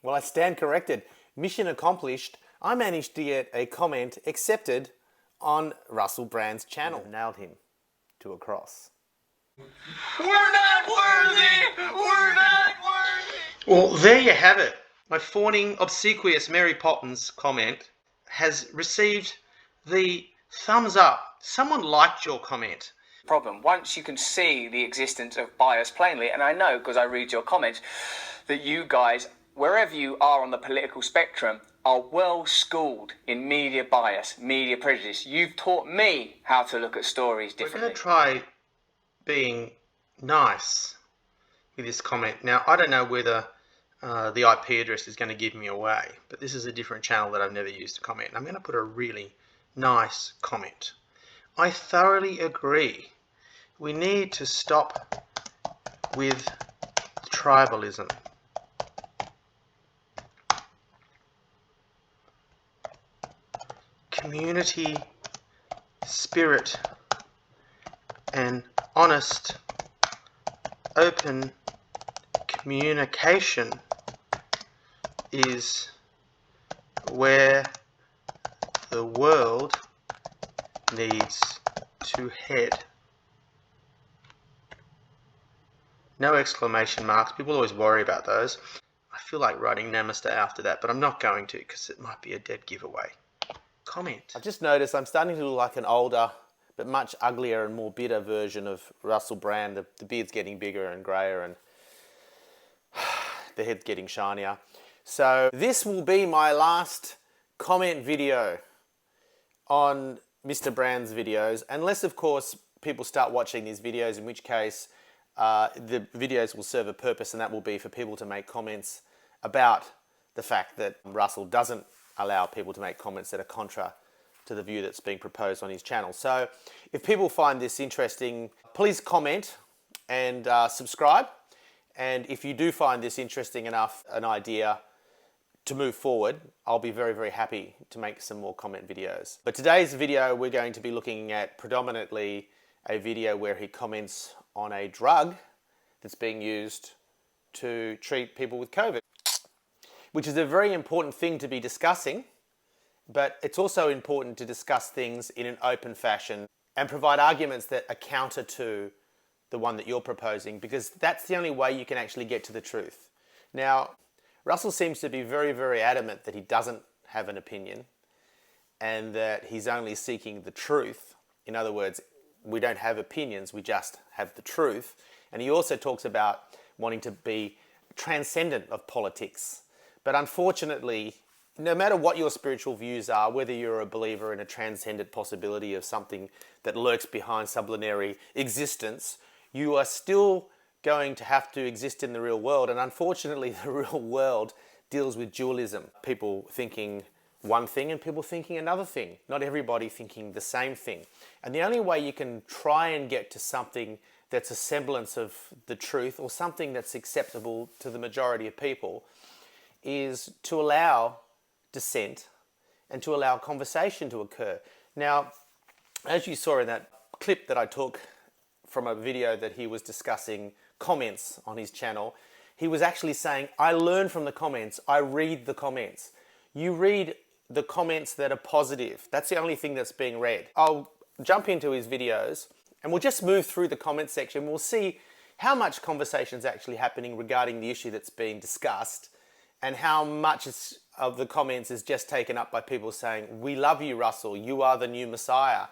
Well, I stand corrected. Mission accomplished. I managed to get a comment accepted on Russell Brand's channel. Nailed him to a cross. We're not worthy! We're not worthy! Well, there you have it. My fawning, obsequious Mary Poppins comment has received the thumbs up. Someone liked your comment. Problem. Once you can see the existence of bias plainly, and I know because I read your comments that you guys, wherever you are on the political spectrum, are well schooled in media bias, media prejudice. You've taught me how to look at stories We're differently. going to try being nice with this comment. Now, I don't know whether the IP address is going to give me away, but this is a different channel that I've never used to comment. I'm going to put a really nice comment. I thoroughly agree. We need to stop with tribalism. Community spirit and honest, open communication is where the world needs to head. No exclamation marks. People always worry about those. I feel like writing namaste after that, but I'm not going to because it might be a dead giveaway. Comment. I've just noticed I'm starting to look like an older but much uglier and more bitter version of Russell Brand. The beard's getting bigger and greyer and the head's getting shinier. So this will be my last comment video on Mr. Brand's videos, unless of course people start watching these videos, in which case the videos will serve a purpose, and that will be for people to make comments about the fact that Russell doesn't allow people to make comments that are contra to the view that's being proposed on his channel. So if people find this interesting, please comment and subscribe. And if you do find this interesting enough, an idea to move forward, I'll be very, very happy to make some more comment videos. But today's video, we're going to be looking at predominantly a video where he comments on a drug that's being used to treat people with COVID, which is a very important thing to be discussing, but it's also important to discuss things in an open fashion and provide arguments that are counter to the one that you're proposing, because that's the only way you can actually get to the truth. Now, Russell seems to be very, very adamant that he doesn't have an opinion and that he's only seeking the truth. In other words, we don't have opinions, we just have the truth. And he also talks about wanting to be transcendent of politics. But unfortunately, no matter what your spiritual views are, whether you're a believer in a transcendent possibility of something that lurks behind sublunary existence, you are still going to have to exist in the real world. And unfortunately, the real world deals with dualism. People thinking one thing and people thinking another thing. Not everybody thinking the same thing. And the only way you can try and get to something that's a semblance of the truth, or something that's acceptable to the majority of people, is to allow dissent and to allow conversation to occur. Now, as you saw in that clip that I took from a video that he was discussing comments on his channel, he was actually saying, I learn from the comments, I read the comments. You read the comments that are positive. That's the only thing that's being read. I'll jump into his videos and we'll just move through the comment section. We'll see how much conversation is actually happening regarding the issue that's being discussed, and how much of the comments is just taken up by people saying, we love you, Russell, you are the new Messiah.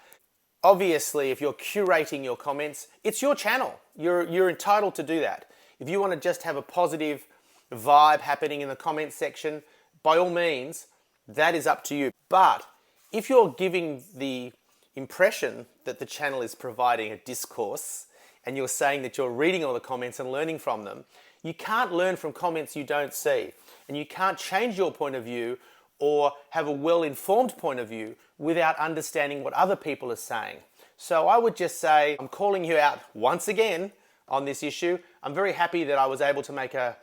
Obviously, if you're curating your comments, it's your channel. You're entitled to do that. If you want to just have a positive vibe happening in the comment section, by all means, that is up to you. But if you're giving the impression that the channel is providing a discourse, and you're saying that you're reading all the comments and learning from them, you can't learn from comments you don't see. And you can't change your point of view or have a well-informed point of view without understanding what other people are saying. So I would just say, I'm calling you out once again on this issue. I'm very happy that I was able to make a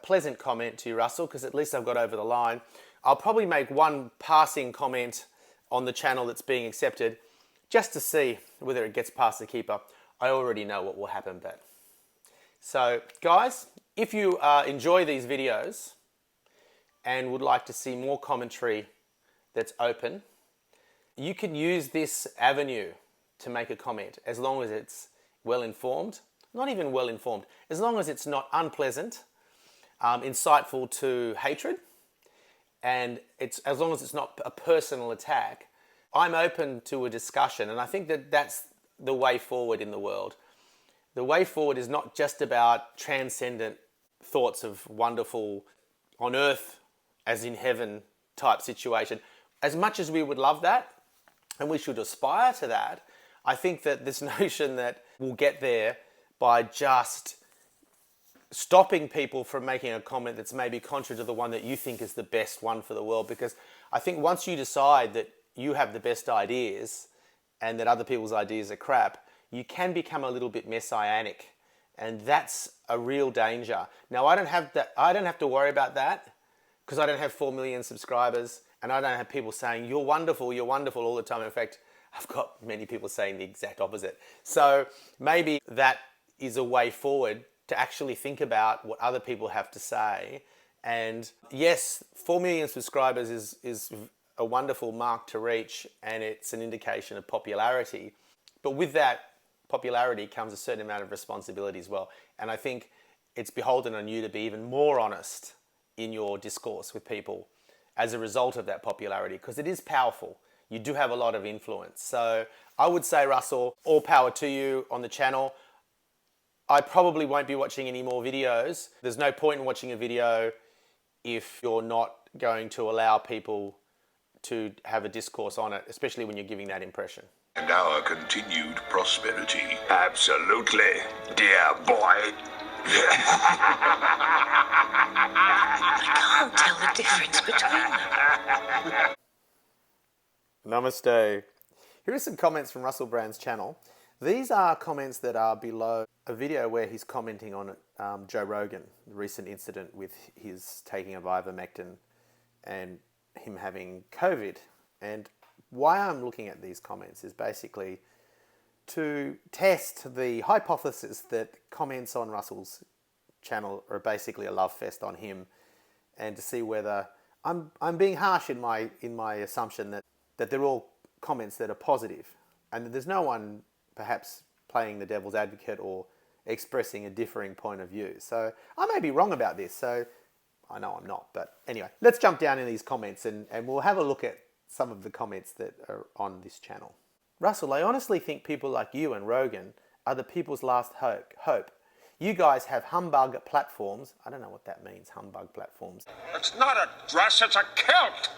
pleasant comment to you, Russell, because at least I've got over the line. I'll probably make one passing comment on the channel that's being accepted, just to see whether it gets past the keeper. I already know what will happen, but. So guys, if you enjoy these videos, and would like to see more commentary that's open, you can use this avenue to make a comment as long as it's well informed, not even well informed, as long as it's not unpleasant, insightful to hatred, and it's as long as it's not a personal attack. I'm open to a discussion, and I think that that's the way forward in the world. The way forward is not just about transcendent thoughts of wonderful on earth as in heaven type situation. As much as we would love that, and we should aspire to that, I think that this notion that we'll get there by just stopping people from making a comment that's maybe contrary to the one that you think is the best one for the world, because I think once you decide that you have the best ideas and that other people's ideas are crap, you can become a little bit messianic, and that's a real danger. Now, I don't have to worry about that because I don't have 4 million subscribers, and I don't have people saying you're wonderful all the time. In fact, I've got many people saying the exact opposite. So maybe that is a way forward to actually think about what other people have to say. And yes, 4 million subscribers is a wonderful mark to reach, and it's an indication of popularity. But with that popularity comes a certain amount of responsibility as well. And I think it's beholden on you to be even more honest in your discourse with people as a result of that popularity, because it is powerful. You do have a lot of influence. So I would say, Russell, all power to you on the channel. I probably won't be watching any more videos. There's no point in watching a video if you're not going to allow people to have a discourse on it, especially when you're giving that impression. And our continued prosperity. Absolutely, dear boy. I can't tell the difference between them. Namaste. Here are some comments from Russell Brand's channel. These are comments that are below a video where he's commenting on Joe Rogan, the recent incident with his taking of ivermectin and him having COVID. And why I'm looking at these comments is basically to test the hypothesis that comments on Russell's channel are basically a love fest on him, and to see whether I'm being harsh in my assumption that they're all comments that are positive, and that there's no one perhaps playing the devil's advocate or expressing a differing point of view. So I may be wrong about this, so I know I'm not. But anyway, let's jump down in these comments and we'll have a look at some of the comments that are on this channel. Russell, I honestly think people like you and Rogan are the people's last hope. You guys have humbug platforms. I don't know what that means, humbug platforms. It's not a dress, it's a kilt.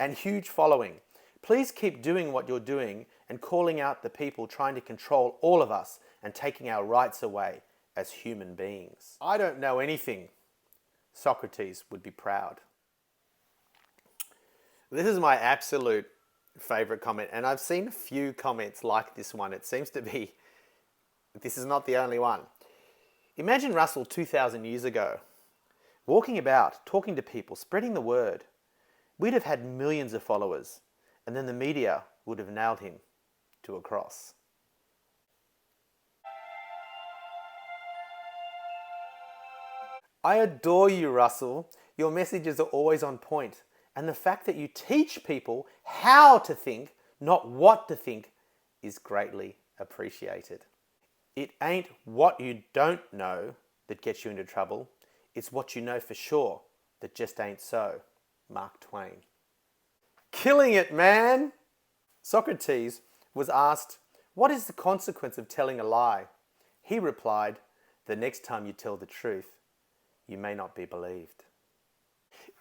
And huge following. Please keep doing what you're doing and calling out the people trying to control all of us and taking our rights away as human beings. I don't know anything. Socrates would be proud. This is my absolute favorite comment, and I've seen a few comments like this one. It seems to be, this is not the only one. Imagine Russell 2,000 years ago, walking about, talking to people, spreading the word. We'd have had millions of followers, and then the media would have nailed him to a cross. I adore you, Russell. Your messages are always on point. And the fact that you teach people how to think, not what to think, is greatly appreciated. It ain't what you don't know that gets you into trouble. It's what you know for sure that just ain't so. Mark Twain. Killing it, man! Socrates was asked, what is the consequence of telling a lie? He replied, the next time you tell the truth, you may not be believed.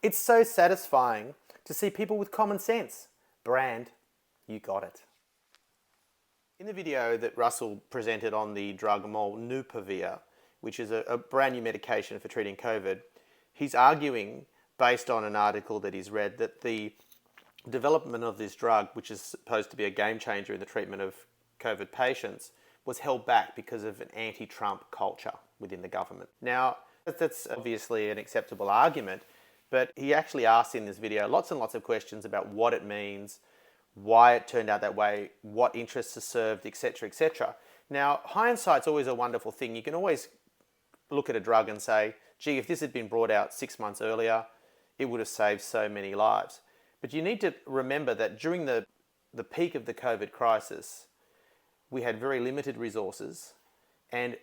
It's so satisfying to see people with common sense. Brand, you got it. In the video that Russell presented on the drug Molnupiravir, which is a brand new medication for treating COVID, he's arguing, based on an article that he's read, that the development of this drug, which is supposed to be a game changer in the treatment of COVID patients, was held back because of an anti-Trump culture within the government. Now, that's obviously an acceptable argument, but he actually asked in this video lots and lots of questions about what it means, why it turned out that way, what interests are served, etc., etc. Now, hindsight's always a wonderful thing. You can always look at a drug and say, gee, if this had been brought out 6 months earlier, it would have saved so many lives. But you need to remember that during the peak of the COVID crisis, we had very limited resources, and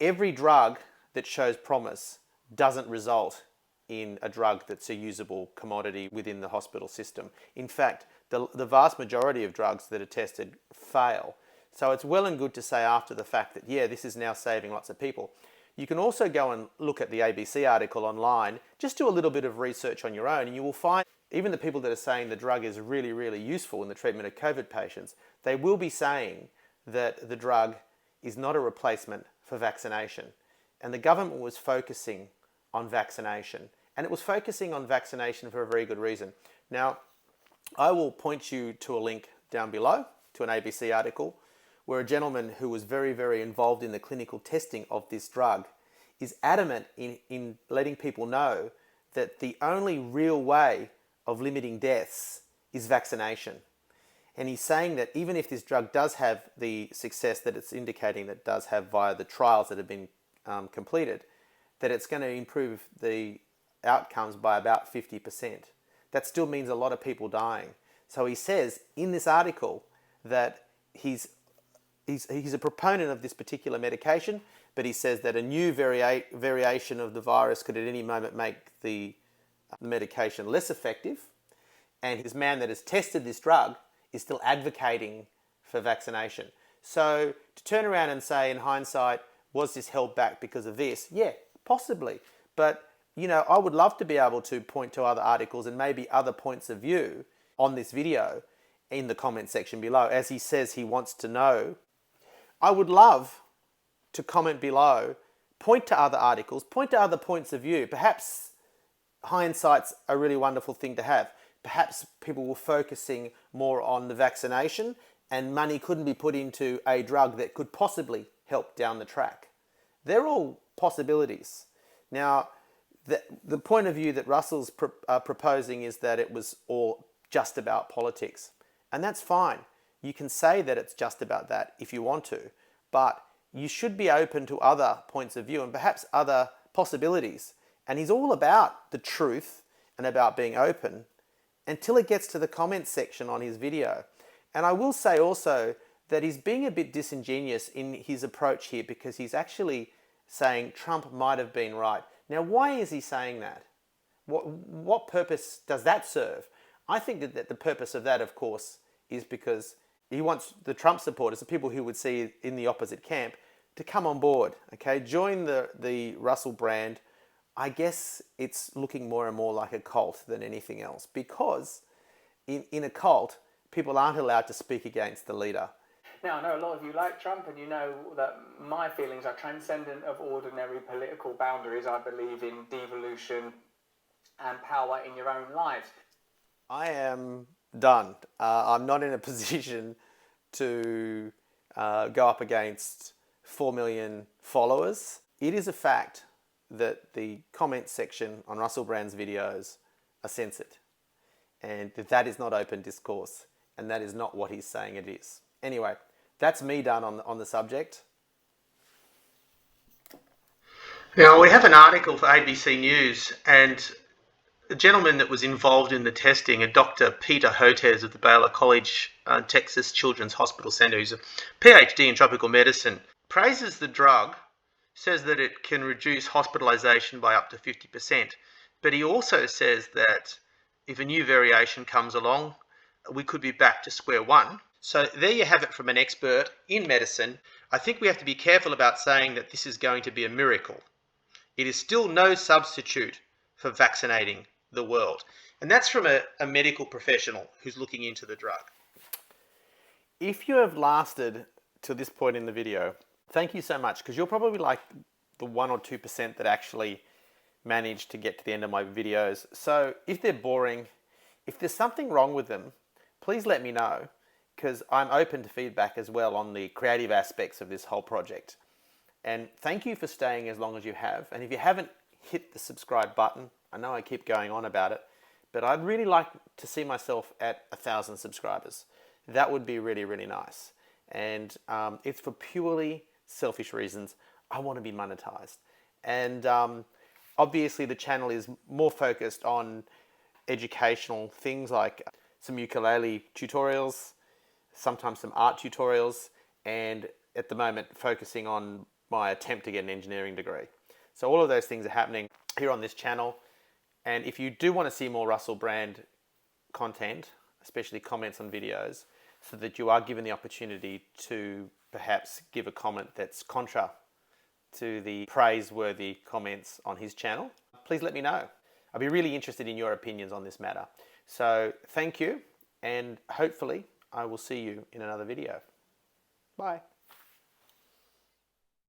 every drug that shows promise doesn't result in a drug that's a usable commodity within the hospital system. In fact, the vast majority of drugs that are tested fail. So it's well and good to say after the fact that, yeah, this is now saving lots of people. You can also go and look at the ABC article online, just do a little bit of research on your own, and you will find even the people that are saying the drug is really, really useful in the treatment of COVID patients, they will be saying that the drug is not a replacement for vaccination. And the government was focusing on vaccination. And it was focusing on vaccination for a very good reason. Now, I will point you to a link down below to an ABC article where a gentleman who was very, very involved in the clinical testing of this drug is adamant in letting people know that the only real way of limiting deaths is vaccination. And he's saying that even if this drug does have the success that it's indicating that it does have via the trials that have been completed, that it's going to improve the outcomes by about 50%. That still means a lot of people dying. So he says in this article that he's a proponent of this particular medication, but he says that a new variation of the virus could at any moment make the medication less effective. And his man that has tested this drug is still advocating for vaccination. So to turn around and say in hindsight, was this held back because of this? Yeah, possibly. But, you know, I would love to be able to point to other articles and maybe other points of view on this video in the comment section below. As he says he wants to know, I would love to comment below, point to other articles, point to other points of view. Perhaps hindsight's a really wonderful thing to have. Perhaps people were focusing more on the vaccination and money couldn't be put into a drug that could possibly help down the track. They're all possibilities. Now, the point of view that Russell's proposing is that it was all just about politics. And that's fine. You can say that it's just about that if you want to, but you should be open to other points of view and perhaps other possibilities. And he's all about the truth and about being open until it gets to the comments section on his video. And I will say also that he's being a bit disingenuous in his approach here because he's actually saying Trump might have been right. Now, why is he saying that? What purpose does that serve? I think that the purpose of that, of course, is because he wants the Trump supporters, the people who would see in the opposite camp, to come on board, okay? Join the Russell brand. I guess it's looking more and more like a cult than anything else because in a cult, people aren't allowed to speak against the leader. Now, I know a lot of you like Trump, and you know that my feelings are transcendent of ordinary political boundaries. I believe in devolution and power in your own lives. I am done. I'm not in a position to go up against 4 million followers. It is a fact that the comment section on Russell Brand's videos are censored and that is not open discourse, and that is not what he's saying it is. Anyway, that's me done on the subject. Now, we have an article for ABC News, and the gentleman that was involved in the testing, a Dr. Peter Hotez of the Baylor College, Texas Children's Hospital Center, who's a PhD in tropical medicine, praises the drug, says that it can reduce hospitalization by up to 50%. But he also says that if a new variation comes along, we could be back to square one. So there you have it from an expert in medicine. I think we have to be careful about saying that this is going to be a miracle. It is still no substitute for vaccinating the world. And that's from a medical professional who's looking into the drug. If you have lasted to this point in the video, thank you so much, because you're probably like the 1 or 2% that actually managed to get to the end of my videos. So if they're boring, if there's something wrong with them, please let me know, because I'm open to feedback as well on the creative aspects of this whole project. And thank you for staying as long as you have. And if you haven't hit the subscribe button, I know I keep going on about it, but I'd really like to see myself at 1,000 subscribers. That would be really, really nice. And it's for purely selfish reasons. I want to be monetized. And Obviously, the channel is more focused on educational things like some ukulele tutorials, sometimes some art tutorials, and at the moment focusing on my attempt to get an engineering degree. So all of those things are happening here on this channel. And if you do want to see more Russell Brand content, especially comments on videos, so that you are given the opportunity to perhaps give a comment that's contra to the praiseworthy comments on his channel, please let me know. I'd be really interested in your opinions on this matter. So thank you, and hopefully I will see you in another video. Bye.